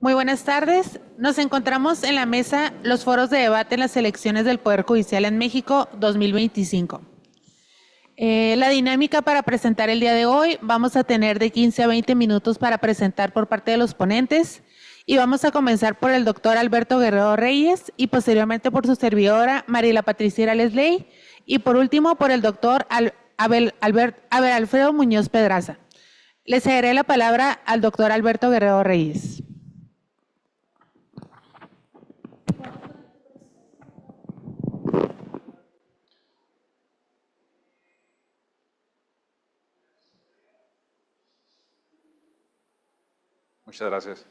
Muy buenas tardes. Nos encontramos en la mesa los foros de debate en las elecciones del Poder Judicial en México 2025. La dinámica para presentar el día de hoy, vamos a tener de 15 a 20 minutos para presentar por parte de los ponentes y vamos a comenzar por el doctor Alberto Guerrero Reyes y posteriormente por su servidora Mariela Patricia Lesley y por último por el doctor Abel Alfredo Muñoz Pedraza. Le cederé la palabra al doctor Alberto Guerrero Reyes. Muchas gracias.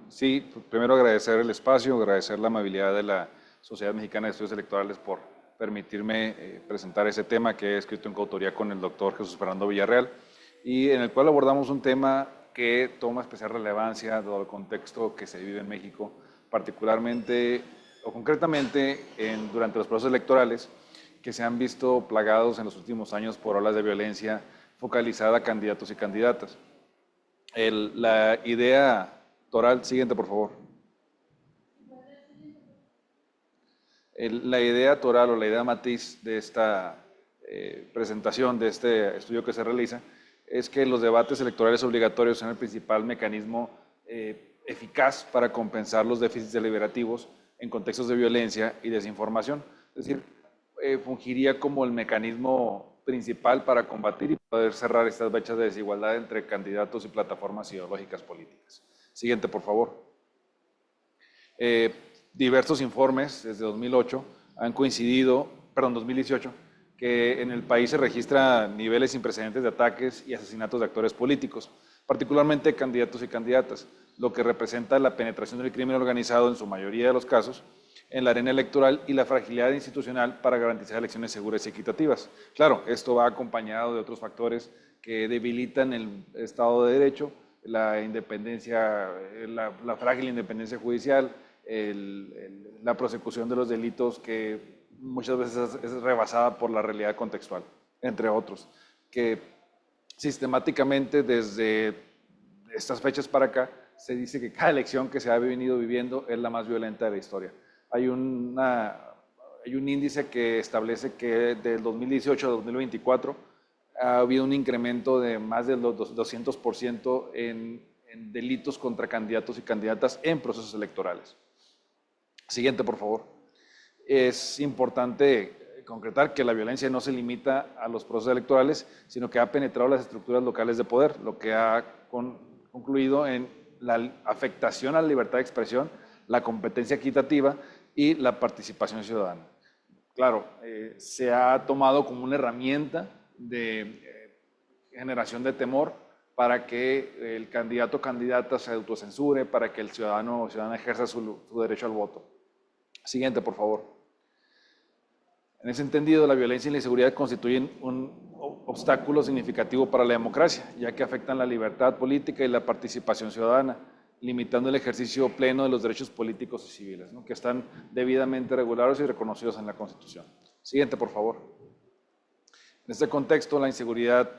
Sí, primero agradecer el espacio, agradecer la amabilidad de la Sociedad Mexicana de Estudios Electorales por permitirme presentar ese tema que he escrito en coautoría con el doctor Jesús Fernando Villarreal y en el cual abordamos un tema que toma especial relevancia dado el contexto que se vive en México, particularmente o concretamente durante los procesos electorales que se han visto plagados en los últimos años por olas de violencia focalizada a candidatos y candidatas. La idea toral, siguiente por favor. La idea toral o la idea matiz de esta presentación, de este estudio que se realiza, es que los debates electorales obligatorios son el principal mecanismo eficaz para compensar los déficits deliberativos en contextos de violencia y desinformación. Es decir, fungiría como el mecanismo principal para combatir y poder cerrar estas brechas de desigualdad entre candidatos y plataformas ideológicas políticas. Siguiente, por favor. Diversos informes desde 2008 han coincidido, 2018, que en el país se registran niveles sin precedentes de ataques y asesinatos de actores políticos, particularmente candidatos y candidatas, lo que representa la penetración del crimen organizado en su mayoría de los casos en la arena electoral y la fragilidad institucional para garantizar elecciones seguras y equitativas. Claro, esto va acompañado de otros factores que debilitan el Estado de Derecho, la independencia, la frágil independencia judicial, la prosecución de los delitos que muchas veces es rebasada por la realidad contextual, entre otros, que sistemáticamente desde estas fechas para acá se dice que cada elección que se ha venido viviendo es la más violenta de la historia. Hay un índice que establece que del 2018 a 2024 ha habido un incremento de más del 200% en delitos contra candidatos y candidatas en procesos electorales. Siguiente, por favor. Es importante concretar que la violencia no se limita a los procesos electorales, sino que ha penetrado las estructuras locales de poder, lo que ha concluido en la afectación a la libertad de expresión, la competencia equitativa y la participación ciudadana. Claro, se ha tomado como una herramienta de generación de temor para que el candidato o candidata se autocensure, para que el ciudadano o ciudadana ejerza su derecho al voto. Siguiente, por favor. En ese entendido, la violencia y la inseguridad constituyen un obstáculo significativo para la democracia, ya que afectan la libertad política y la participación ciudadana, limitando el ejercicio pleno de los derechos políticos y civiles, ¿no?, que están debidamente regulados y reconocidos en la Constitución. Siguiente, por favor. En este contexto, la inseguridad,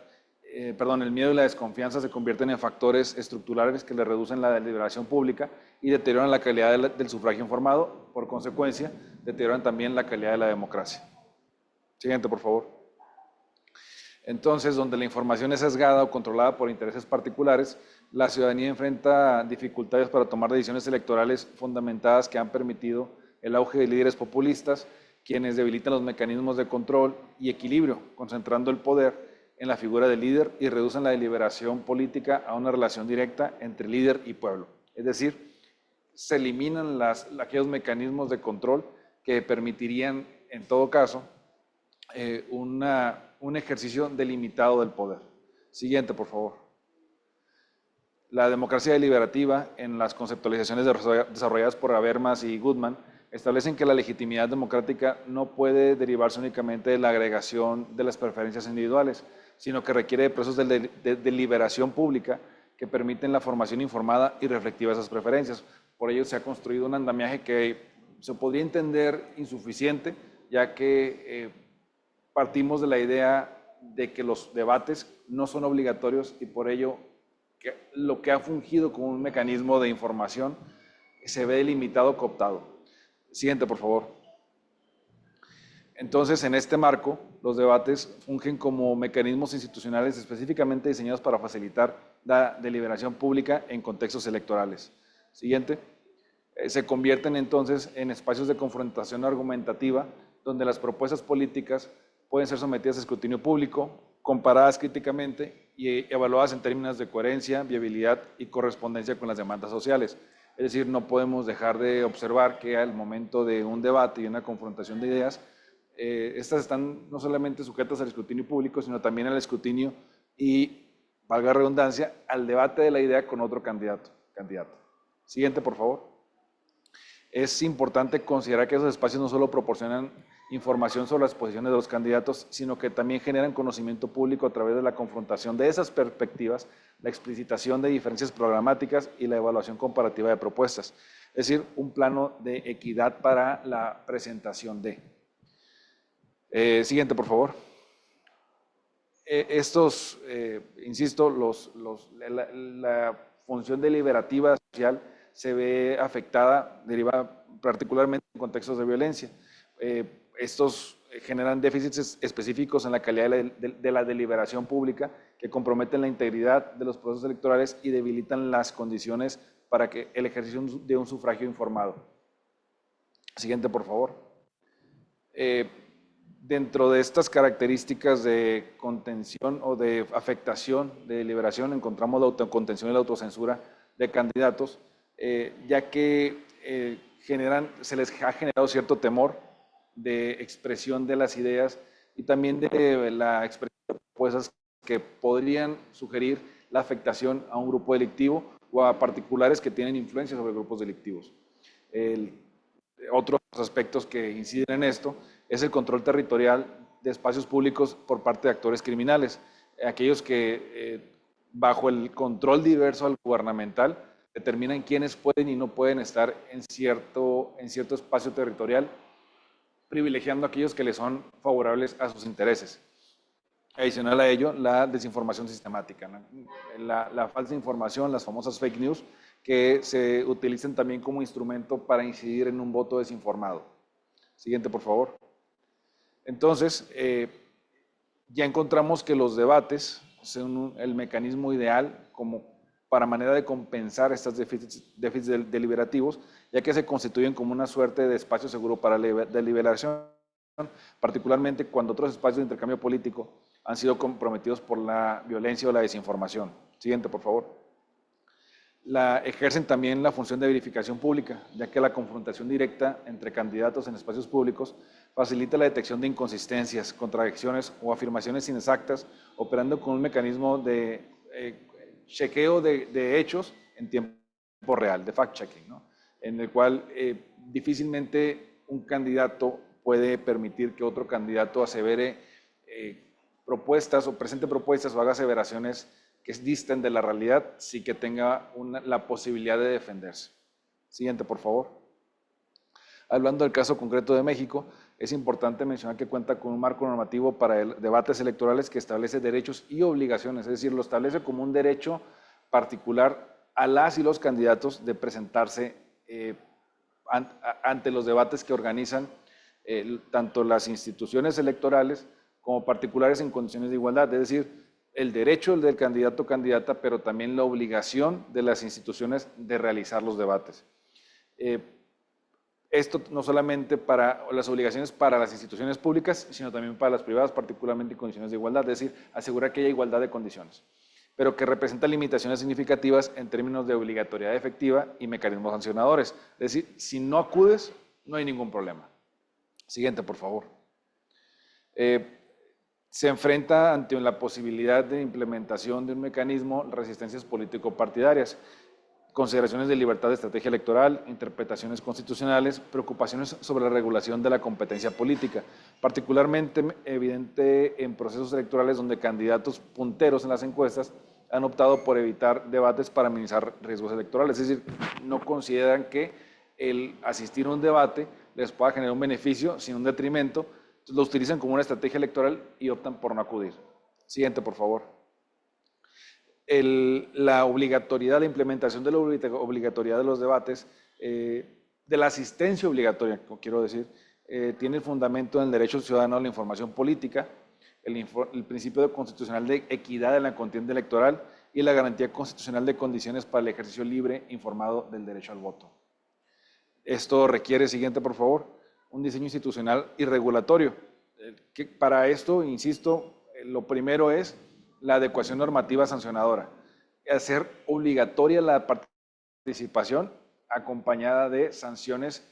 el miedo y la desconfianza se convierten en factores estructurales que le reducen la deliberación pública y deterioran la calidad del sufragio informado. Por consecuencia, deterioran también la calidad de la democracia. Siguiente, por favor. Entonces, donde la información es sesgada o controlada por intereses particulares, la ciudadanía enfrenta dificultades para tomar decisiones electorales fundamentadas que han permitido el auge de líderes populistas, quienes debilitan los mecanismos de control y equilibrio, concentrando el poder en la figura del líder y reducen la deliberación política a una relación directa entre líder y pueblo. Es decir, se eliminan aquellos mecanismos de control que permitirían, en todo caso, un ejercicio delimitado del poder. Siguiente, por favor. La democracia deliberativa, en las conceptualizaciones desarrolladas por Habermas y Goodman, establecen que la legitimidad democrática no puede derivarse únicamente de la agregación de las preferencias individuales, sino que requiere de procesos de deliberación pública que permiten la formación informada y reflectiva de esas preferencias. Por ello se ha construido un andamiaje que se podría entender insuficiente, ya que partimos de la idea de que los debates no son obligatorios y por ello que lo que ha fungido como un mecanismo de información se ve delimitado, cooptado. Siguiente, por favor. Entonces, en este marco, los debates fungen como mecanismos institucionales específicamente diseñados para facilitar la deliberación pública en contextos electorales. Siguiente. Se convierten entonces en espacios de confrontación argumentativa donde las propuestas políticas pueden ser sometidas a escrutinio público, comparadas críticamente y evaluadas en términos de coherencia, viabilidad y correspondencia con las demandas sociales. Es decir, no podemos dejar de observar que al momento de un debate y una confrontación de ideas, estas están no solamente sujetas al escrutinio público, sino también al escrutinio y, valga la redundancia, al debate de la idea con otro candidato. Siguiente, por favor. Es importante considerar que esos espacios no solo proporcionan información sobre las posiciones de los candidatos, sino que también generan conocimiento público a través de la confrontación de esas perspectivas, la explicitación de diferencias programáticas y la evaluación comparativa de propuestas. Es decir, un plano de equidad para la presentación de. Siguiente, por favor. Insisto, la función deliberativa social se ve afectada, deriva particularmente en contextos de violencia. Estos generan déficits específicos en la calidad de la deliberación pública que comprometen la integridad de los procesos electorales y debilitan las condiciones para que el ejercicio de un sufragio informado. Siguiente, por favor. Dentro de estas características de contención o de afectación de deliberación encontramos la autocontención y la autocensura de candidatos, ya que se les ha generado cierto temor de expresión de las ideas y también de la expresión de propuestas que podrían sugerir la afectación a un grupo delictivo o a particulares que tienen influencia sobre grupos delictivos. Otros aspectos que inciden en esto es el control territorial de espacios públicos por parte de actores criminales, aquellos que bajo el control diverso al gubernamental determinan quiénes pueden y no pueden estar en cierto espacio territorial, privilegiando a aquellos que les son favorables a sus intereses. Adicional a ello, la desinformación sistemática, ¿no? La falsa información, las famosas fake news, que se utilizan también como instrumento para incidir en un voto desinformado. Siguiente, por favor. Entonces, ya encontramos que los debates son el mecanismo ideal como para manera de compensar estos déficits deliberativos, ya que se constituyen como una suerte de espacio seguro para la deliberación, particularmente cuando otros espacios de intercambio político han sido comprometidos por la violencia o la desinformación. Siguiente, por favor. Ejercen también la función de verificación pública, ya que la confrontación directa entre candidatos en espacios públicos facilita la detección de inconsistencias, contradicciones o afirmaciones inexactas, operando con un mecanismo de chequeo de hechos en tiempo real, de fact-checking, ¿no? En el cual difícilmente un candidato puede permitir que otro candidato asevere propuestas o presente propuestas o haga aseveraciones que disten de la realidad, sí que tenga la posibilidad de defenderse. Siguiente, por favor. Hablando del caso concreto de México, es importante mencionar que cuenta con un marco normativo para debates electorales que establece derechos y obligaciones, es decir, lo establece como un derecho particular a las y los candidatos de presentarse ante los debates que organizan tanto las instituciones electorales como particulares en condiciones de igualdad, es decir, el derecho del candidato o candidata, pero también la obligación de las instituciones de realizar los debates. Esto no solamente para las obligaciones para las instituciones públicas, sino también para las privadas, particularmente en condiciones de igualdad, es decir, asegurar que haya igualdad de condiciones, pero que representa limitaciones significativas en términos de obligatoriedad efectiva y mecanismos sancionadores. Es decir, si no acudes, no hay ningún problema. Siguiente, por favor. Se enfrenta ante la posibilidad de implementación de un mecanismo resistencias político-partidarias, consideraciones de libertad de estrategia electoral, interpretaciones constitucionales, preocupaciones sobre la regulación de la competencia política, particularmente evidente en procesos electorales donde candidatos punteros en las encuestas han optado por evitar debates para minimizar riesgos electorales, es decir, no consideran que el asistir a un debate les pueda generar un beneficio sin un detrimento, lo utilizan como una estrategia electoral y optan por no acudir. Siguiente, por favor. la obligatoriedad, la implementación de la obligatoriedad de los debates, de la asistencia obligatoria, quiero decir, tiene el fundamento en el derecho ciudadano a la información política, el principio constitucional de equidad en la contienda electoral y la garantía constitucional de condiciones para el ejercicio libre, informado del derecho al voto. Esto requiere, siguiente por favor, un diseño institucional y regulatorio. Para esto, insisto, lo primero es la adecuación normativa sancionadora, hacer obligatoria la participación acompañada de sanciones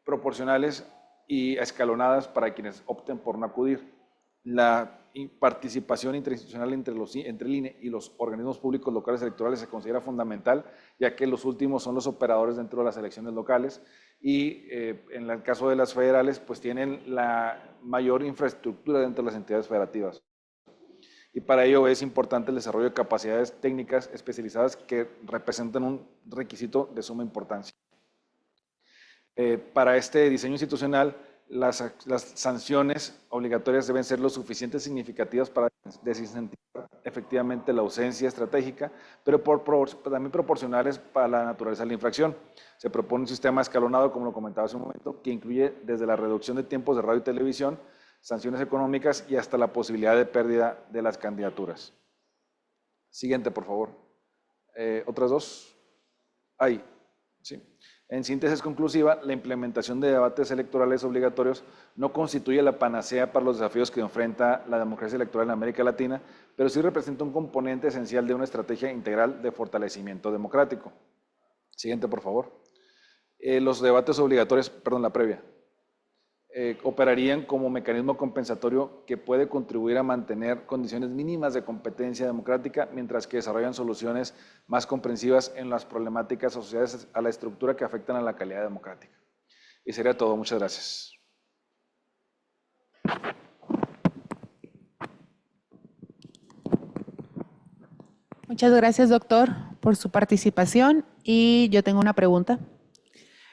proporcionales y escalonadas para quienes opten por no acudir. La participación interinstitucional entre el INE y los organismos públicos locales electorales se considera fundamental, ya que los últimos son los operadores dentro de las elecciones locales y en el caso de las federales, pues tienen la mayor infraestructura dentro de las entidades federativas. Y para ello es importante el desarrollo de capacidades técnicas especializadas que representan un requisito de suma importancia. Para este diseño institucional, las sanciones obligatorias deben ser lo suficientemente significativas para desincentivar efectivamente la ausencia estratégica, pero también proporcionales para la naturaleza de la infracción. Se propone un sistema escalonado, como lo comentaba hace un momento, que incluye desde la reducción de tiempos de radio y televisión, sanciones económicas y hasta la posibilidad de pérdida de las candidaturas. Siguiente, por favor. ¿Otras dos? Ahí, sí. En síntesis conclusiva, la implementación de debates electorales obligatorios no constituye la panacea para los desafíos que enfrenta la democracia electoral en América Latina, pero sí representa un componente esencial de una estrategia integral de fortalecimiento democrático. Siguiente, por favor. Los debates obligatorios, perdón, la previa, operarían como mecanismo compensatorio que puede contribuir a mantener condiciones mínimas de competencia democrática mientras que desarrollan soluciones más comprensivas en las problemáticas asociadas a la estructura que afectan a la calidad democrática. Y sería todo. Muchas gracias. Muchas gracias, doctor, por su participación. Y yo tengo una pregunta.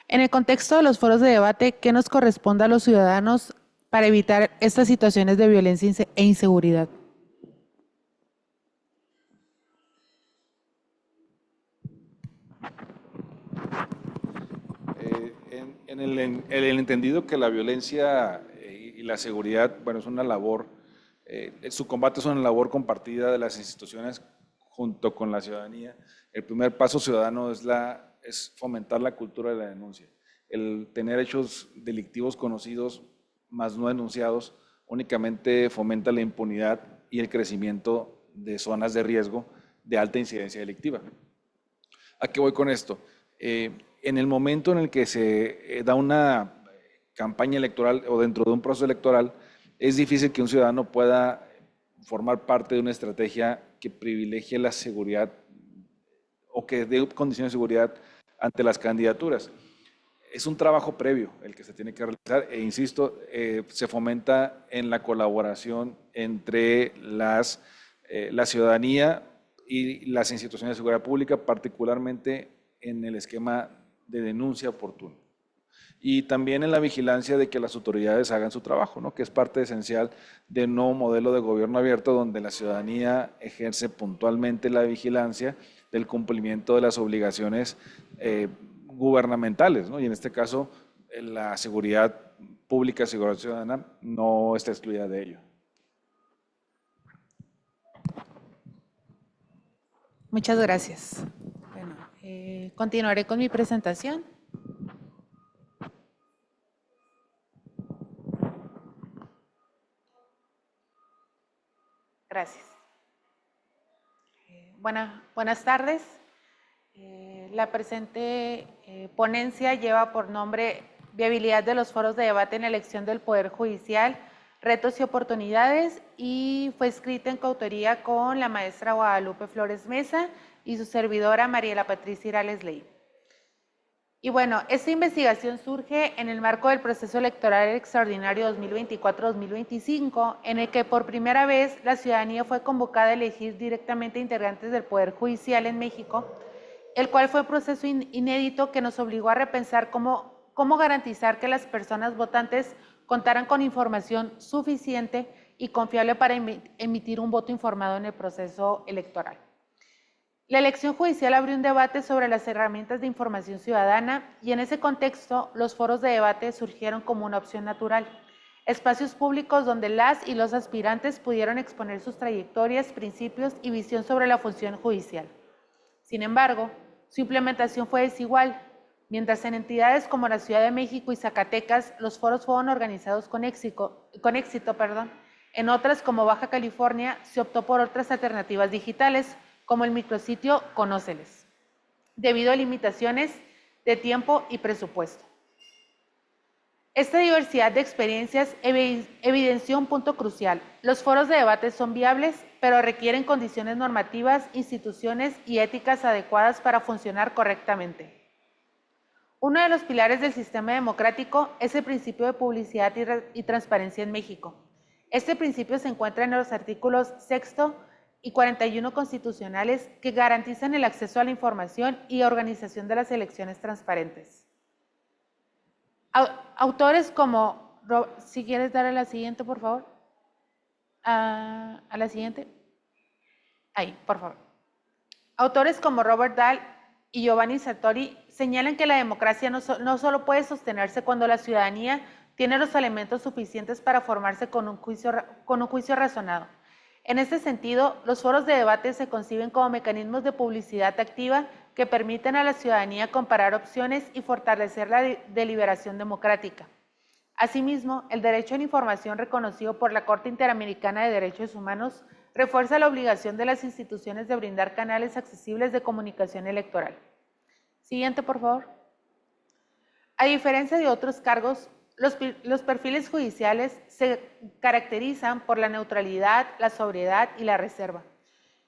En el contexto de los foros de debate, ¿qué nos corresponde a los ciudadanos para evitar estas situaciones de violencia e inseguridad? En el entendido que la violencia y la seguridad, bueno, es una labor, su combate es una labor compartida de las instituciones junto con la ciudadanía. El primer paso ciudadano es fomentar la cultura de la denuncia. El tener hechos delictivos conocidos, más no denunciados, únicamente fomenta la impunidad y el crecimiento de zonas de riesgo de alta incidencia delictiva. ¿A qué voy con esto? En el momento en el que se da una campaña electoral o dentro de un proceso electoral, es difícil que un ciudadano pueda formar parte de una estrategia que privilegie la seguridad o que dé condiciones de seguridad ante las candidaturas. Es un trabajo previo el que se tiene que realizar e insisto, se fomenta en la colaboración entre la ciudadanía y las instituciones de seguridad pública, particularmente en el esquema de denuncia oportuna. Y también en la vigilancia de que las autoridades hagan su trabajo, ¿no? Que es parte esencial de un nuevo modelo de gobierno abierto donde la ciudadanía ejerce puntualmente la vigilancia del cumplimiento de las obligaciones gubernamentales, ¿no? Y en este caso la seguridad pública, seguridad ciudadana no está excluida de ello. Muchas gracias. Bueno, continuaré con mi presentación. Gracias. Buenas tardes. La presente ponencia lleva por nombre Viabilidad de los foros de debate en elección del Poder Judicial, retos y oportunidades, y fue escrita en coautoría con la maestra Guadalupe Flores Mesa y su servidora Mariela Patricia Irales Ley. Y bueno, esta investigación surge en el marco del proceso electoral extraordinario 2024-2025, en el que por primera vez la ciudadanía fue convocada a elegir directamente integrantes del Poder Judicial en México, el cual fue un proceso inédito que nos obligó a repensar cómo garantizar que las personas votantes contaran con información suficiente y confiable para emitir un voto informado en el proceso electoral. La elección judicial abrió un debate sobre las herramientas de información ciudadana y en ese contexto los foros de debate surgieron como una opción natural, espacios públicos donde las y los aspirantes pudieron exponer sus trayectorias, principios y visión sobre la función judicial. Sin embargo, su implementación fue desigual. Mientras en entidades como la Ciudad de México y Zacatecas los foros fueron organizados con éxito, en otras como Baja California se optó por otras alternativas digitales, como el micrositio Conóceles, debido a limitaciones de tiempo y presupuesto. Esta diversidad de experiencias evidenció un punto crucial. Los foros de debate son viables, pero requieren condiciones normativas, instituciones y éticas adecuadas para funcionar correctamente. Uno de los pilares del sistema democrático es el principio de publicidad y transparencia en México. Este principio se encuentra en los artículos 6 y 41 constitucionales que garantizan el acceso a la información y organización de las elecciones transparentes. Autores como, si quieres dar a la siguiente, por favor. A la siguiente. Ahí, por favor. Autores como Robert Dahl y Giovanni Sartori señalan que la democracia no solo puede sostenerse cuando la ciudadanía tiene los elementos suficientes para formarse con un juicio razonado. En este sentido, los foros de debate se conciben como mecanismos de publicidad activa que permiten a la ciudadanía comparar opciones y fortalecer la deliberación democrática. Asimismo, el derecho a la información reconocido por la Corte Interamericana de Derechos Humanos refuerza la obligación de las instituciones de brindar canales accesibles de comunicación electoral. Siguiente, por favor. A diferencia de otros cargos, los perfiles judiciales se caracterizan por la neutralidad, la sobriedad y la reserva.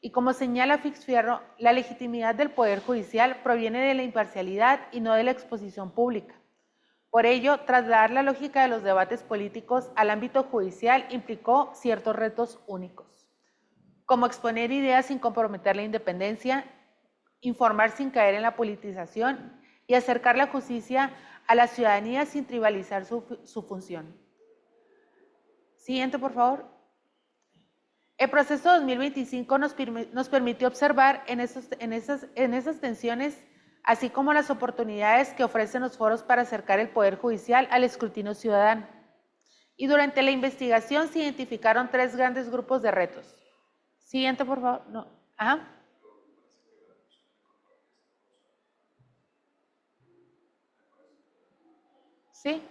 Y como señala Fix Fierro, la legitimidad del Poder Judicial proviene de la imparcialidad y no de la exposición pública. Por ello, trasladar la lógica de los debates políticos al ámbito judicial implicó ciertos retos únicos, como exponer ideas sin comprometer la independencia, informar sin caer en la politización y acercar la justicia a la ciudadanía sin tribalizar su función. Siguiente, por favor. El proceso 2025 nos permitió observar en esas tensiones, así como las oportunidades que ofrecen los foros para acercar el Poder Judicial al escrutinio ciudadano. Y durante la investigación se identificaron 3 grandes grupos de retos. Siguiente, por favor. No. Ajá. Sí.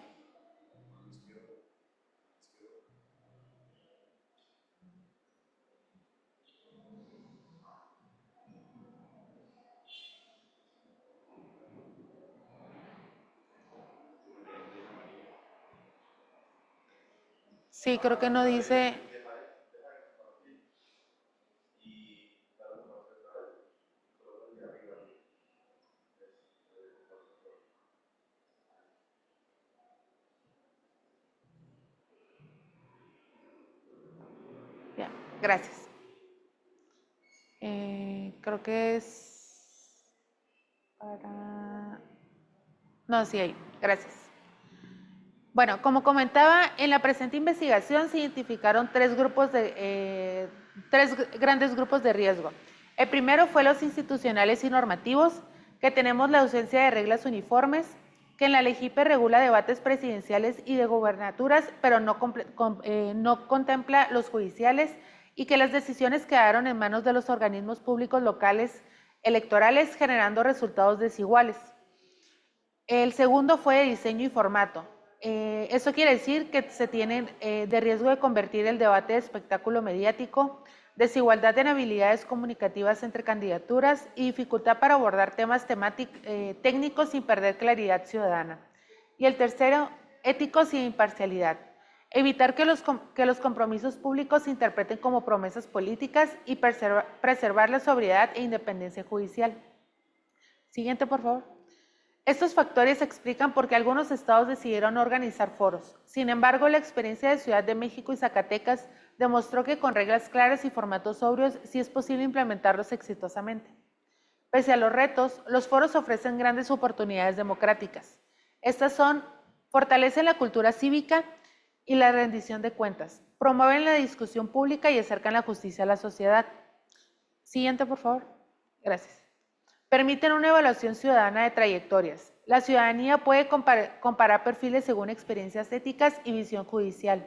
Sí, creo que no dice. Bien, gracias. Creo que es para. No, sí, ahí. Gracias. Bueno, como comentaba, en la presente investigación se identificaron 3 grandes grupos de riesgo. El primero fue los institucionales y normativos, que tenemos la ausencia de reglas uniformes, que en la ley JIPE regula debates presidenciales y de gubernaturas, pero no contempla los judiciales, y que las decisiones quedaron en manos de los organismos públicos locales electorales, generando resultados desiguales. El segundo fue de diseño y formato. Eso quiere decir que se tiene de riesgo de convertir el debate de espectáculo mediático, desigualdad en habilidades comunicativas entre candidaturas y dificultad para abordar temas técnicos sin perder claridad ciudadana. Y el tercero, éticos y imparcialidad. Evitar que los compromisos públicos se interpreten como promesas políticas y preservar la sobriedad e independencia judicial. Siguiente, por favor. Estos factores explican por qué algunos estados decidieron no organizar foros. Sin embargo, la experiencia de Ciudad de México y Zacatecas demostró que con reglas claras y formatos sobrios sí es posible implementarlos exitosamente. Pese a los retos, los foros ofrecen grandes oportunidades democráticas. Estas son: fortalecen la cultura cívica y la rendición de cuentas, promueven la discusión pública y acercan la justicia a la sociedad. Siguiente, por favor. Gracias. Permiten una evaluación ciudadana de trayectorias. La ciudadanía puede comparar perfiles según experiencias éticas y visión judicial.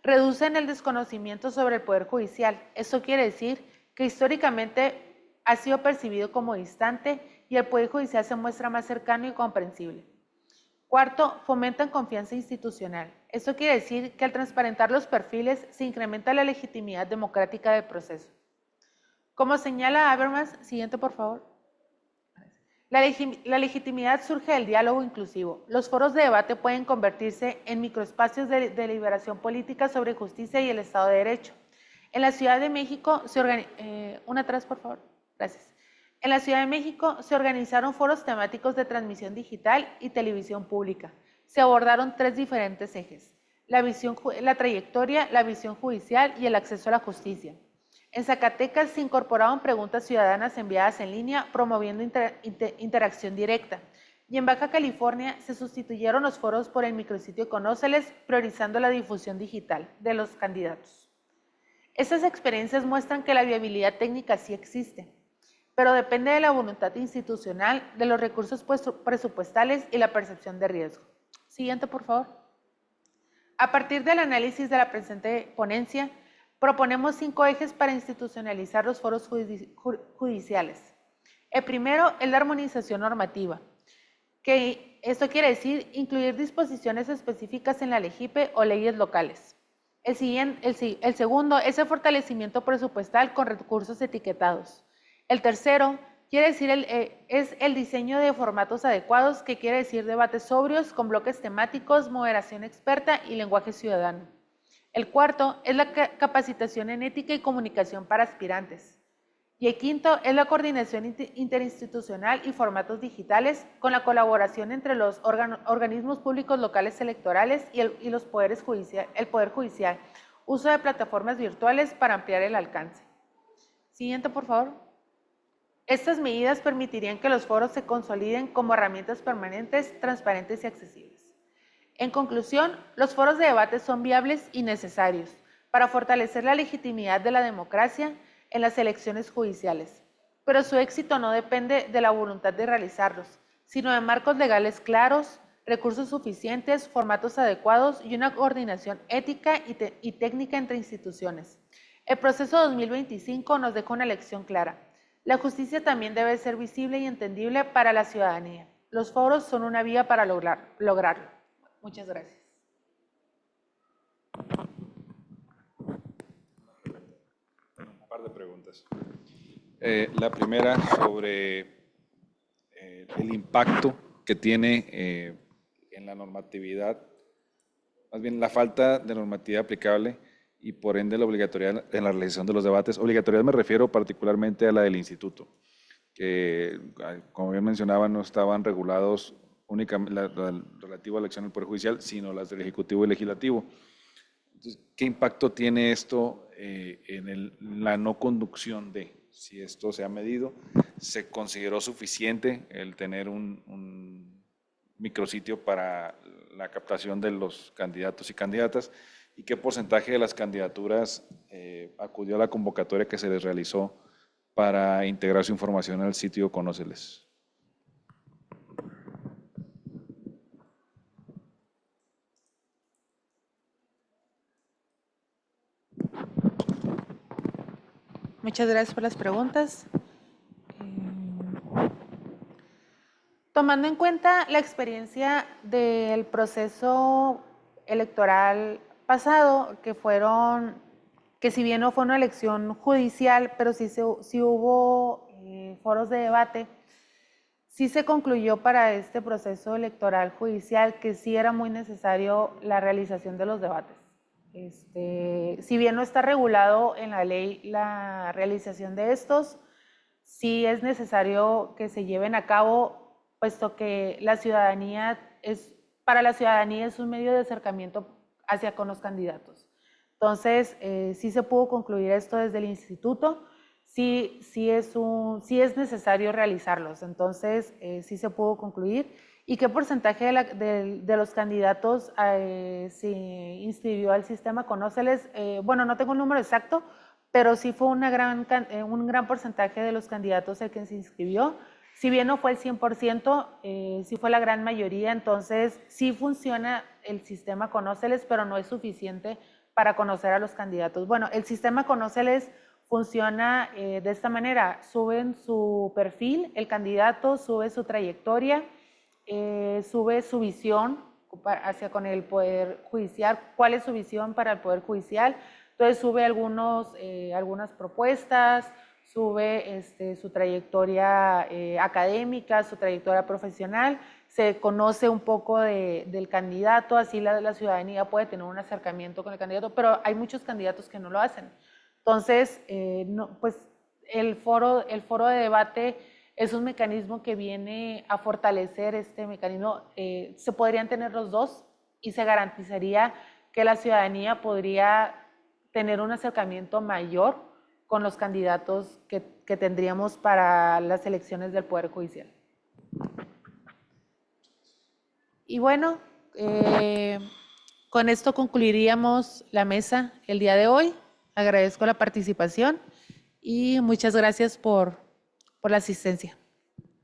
Reducen el desconocimiento sobre el Poder Judicial. Esto quiere decir que históricamente ha sido percibido como distante y el Poder Judicial se muestra más cercano y comprensible. Cuarto, fomentan confianza institucional. Esto quiere decir que al transparentar los perfiles se incrementa la legitimidad democrática del proceso. Como señala Habermas, siguiente por favor. La legitimidad surge del diálogo inclusivo. Los foros de debate pueden convertirse en microespacios de deliberación política sobre justicia y el Estado de Derecho. En la Ciudad de México por favor. Gracias. En la Ciudad de México se organizaron foros temáticos de transmisión digital y televisión pública. Se abordaron 3 diferentes ejes: la trayectoria, la visión judicial y el acceso a la justicia. En Zacatecas se incorporaron preguntas ciudadanas enviadas en línea, promoviendo interacción directa. Y en Baja California se sustituyeron los foros por el micrositio Conóceles, priorizando la difusión digital de los candidatos. Estas experiencias muestran que la viabilidad técnica sí existe, pero depende de la voluntad institucional, de los recursos presupuestales y la percepción de riesgo. Siguiente, por favor. A partir del análisis de la presente ponencia, proponemos 5 ejes para institucionalizar los foros judiciales. El primero es la armonización normativa, que esto quiere decir incluir disposiciones específicas en la LEGIPE o leyes locales. El segundo es el fortalecimiento presupuestal con recursos etiquetados. El tercero es el diseño de formatos adecuados, que quiere decir debates sobrios con bloques temáticos, moderación experta y lenguaje ciudadano. El cuarto es la capacitación en ética y comunicación para aspirantes. Y el quinto es la coordinación interinstitucional y formatos digitales, con la colaboración entre los organismos públicos locales electorales y el Poder Judicial. Uso de plataformas virtuales para ampliar el alcance. Siguiente, por favor. Estas medidas permitirían que los foros se consoliden como herramientas permanentes, transparentes y accesibles. En conclusión, los foros de debate son viables y necesarios para fortalecer la legitimidad de la democracia en las elecciones judiciales, pero su éxito no depende de la voluntad de realizarlos, sino de marcos legales claros, recursos suficientes, formatos adecuados y una coordinación ética y técnica entre instituciones. El proceso 2025 nos deja una lección clara. La justicia también debe ser visible y entendible para la ciudadanía. Los foros son una vía para lograrlo. Muchas gracias. Un par de preguntas. La primera sobre el impacto que tiene en la normatividad, más bien la falta de normatividad aplicable y por ende la obligatoriedad en la realización de los debates. Obligatoriedad me refiero particularmente a la del instituto, que como bien mencionaba no estaban regulados únicamente relativo a la elección del Poder Judicial, sino las del Ejecutivo y Legislativo. Entonces, ¿qué impacto tiene esto en la no conducción de, si esto se ha medido? ¿Se consideró suficiente el tener un micrositio para la captación de los candidatos y candidatas? ¿Y qué porcentaje de las candidaturas acudió a la convocatoria que se les realizó para integrar su información al sitio Conóceles? Muchas gracias por las preguntas. Tomando en cuenta la experiencia del proceso electoral pasado, que si bien no fue una elección judicial, pero sí hubo foros de debate, sí se concluyó para este proceso electoral judicial que sí era muy necesario la realización de los debates. Si bien no está regulado en la ley la realización de estos, sí es necesario que se lleven a cabo, puesto que para la ciudadanía es un medio de acercamiento hacia con los candidatos. Entonces, sí se pudo concluir esto desde el instituto, sí es necesario realizarlos, entonces sí se pudo concluir. ¿Y qué porcentaje de los candidatos se inscribió al sistema Conóceles? Bueno, no tengo un número exacto, pero sí fue un gran porcentaje de los candidatos el que se inscribió. Si bien no fue el 100%, sí fue la gran mayoría, entonces sí funciona el sistema Conóceles, pero no es suficiente para conocer a los candidatos. Bueno, el sistema Conóceles funciona de esta manera: suben su perfil, el candidato sube su trayectoria, sube su visión hacia con el Poder Judicial, cuál es su visión para el Poder Judicial. Entonces sube algunas propuestas, sube su trayectoria académica, su trayectoria profesional, se conoce un poco del candidato, así la ciudadanía puede tener un acercamiento con el candidato, pero hay muchos candidatos que no lo hacen. Entonces, pues el foro de debate es un mecanismo que viene a fortalecer este mecanismo. Se podrían tener los dos y se garantizaría que la ciudadanía podría tener un acercamiento mayor con los candidatos que tendríamos para las elecciones del Poder Judicial. Y bueno, con esto concluiríamos la mesa el día de hoy. Agradezco la participación y muchas gracias por la asistencia.